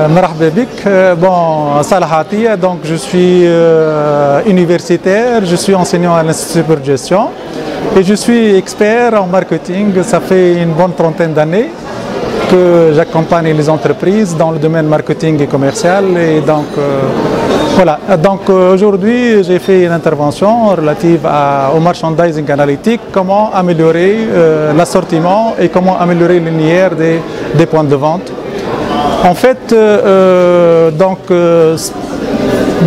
مرحبا بك. Bon, Salah Atia, donc je suis universitaire, je suis enseignant à l'Institut Supérieur de Gestion et je suis expert en marketing. Ça fait une bonne trentaine d'années que j'accompagne les entreprises dans le domaine marketing et commercial. Et donc, voilà. Donc aujourd'hui, j'ai fait une intervention relative au merchandising analytique, comment améliorer l'assortiment et comment améliorer le linéaire des points de vente. En fait,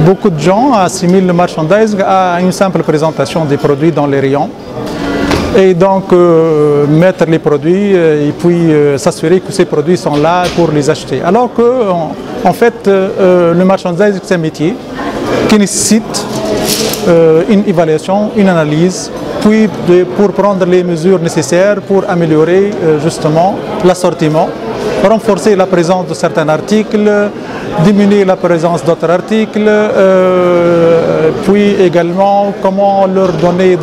beaucoup de gens assimilent le merchandising à une simple présentation des produits dans les rayons. Et donc mettre les produits et puis s'assurer que ces produits sont là pour les acheter. Alors que en fait le merchandising c'est un métier qui nécessite une évaluation, une analyse, puis pour prendre les mesures nécessaires pour améliorer justement l'assortiment, renforcer la présence de certains articles, diminuer la présence d'autres articles, puis également comment leur donner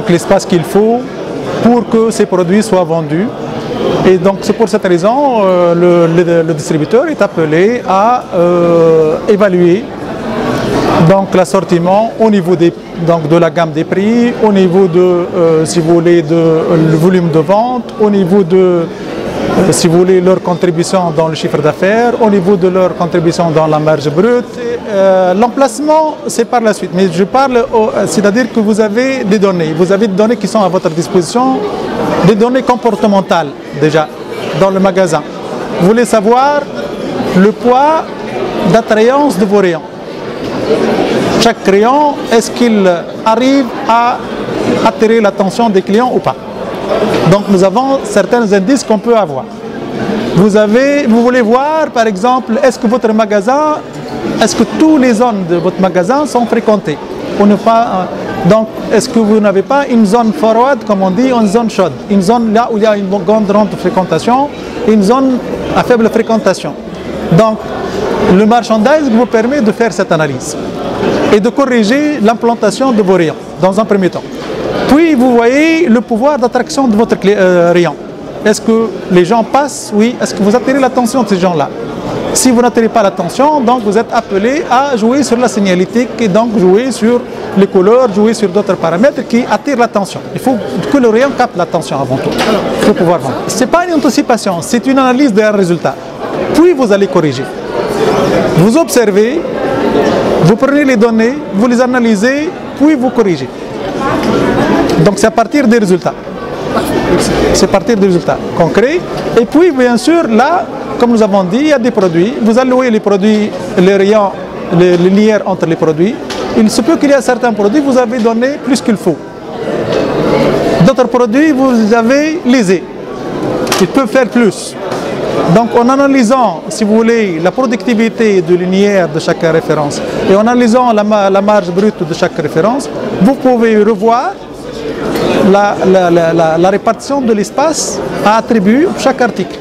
l'espace qu'il faut pour que ces produits soient vendus. Et donc c'est pour cette raison le distributeur est appelé à évaluer l'assortiment au niveau de la gamme des prix, au niveau si vous voulez, le volume de vente, au niveau si vous voulez, leur contribution dans le chiffre d'affaires, au niveau de leur contribution dans la marge brute. L'emplacement, c'est par la suite. Mais je parle, c'est-à-dire que vous avez des données. Vous avez des données qui sont à votre disposition, des données comportementales déjà dans le magasin. Vous voulez savoir le poids d'attrayance de vos rayons. Chaque rayon, est-ce qu'il arrive à attirer l'attention des clients ou pas? Donc nous avons certains indices qu'on peut avoir. Vous voulez voir par exemple, est-ce que toutes les zones de votre magasin sont fréquentées ou ne pas, donc est-ce que vous n'avez pas une zone forward comme on dit, une zone chaude, une zone là où il y a une grande fréquentation et une zone à faible fréquentation. Donc le merchandising vous permet de faire cette analyse et de corriger l'implantation de vos rayons dans un premier temps. Puis vous voyez le pouvoir d'attraction de votre rayon. Est-ce que les gens passent? Oui. Est-ce que vous attirez l'attention de ces gens-là? Si vous n'attirez pas l'attention, donc vous êtes appelé à jouer sur la signalétique et donc jouer sur les couleurs, jouer sur d'autres paramètres qui attirent l'attention. Il faut que le rayon capte l'attention avant tout pour pouvoir vendre. Ce n'est pas une anticipation, c'est une analyse des résultats. Puis vous allez corriger. Vous observez, vous prenez les données, vous les analysez, puis vous corrigez. Donc c'est à partir des résultats. C'est à partir des résultats concrets. Et puis bien sûr, là, comme nous avons dit, il y a des produits. Vous allouez les produits, les rayons, les linéaires entre les produits. Il se peut qu'il y ait certains produits, vous avez donné plus qu'il faut. D'autres produits, vous avez lésé. Ils peuvent faire plus. Donc en analysant, si vous voulez, la productivité de linéaire de chaque référence et en analysant la marge brute de chaque référence, vous pouvez revoir la répartition de l'espace à attribuer pour chaque article.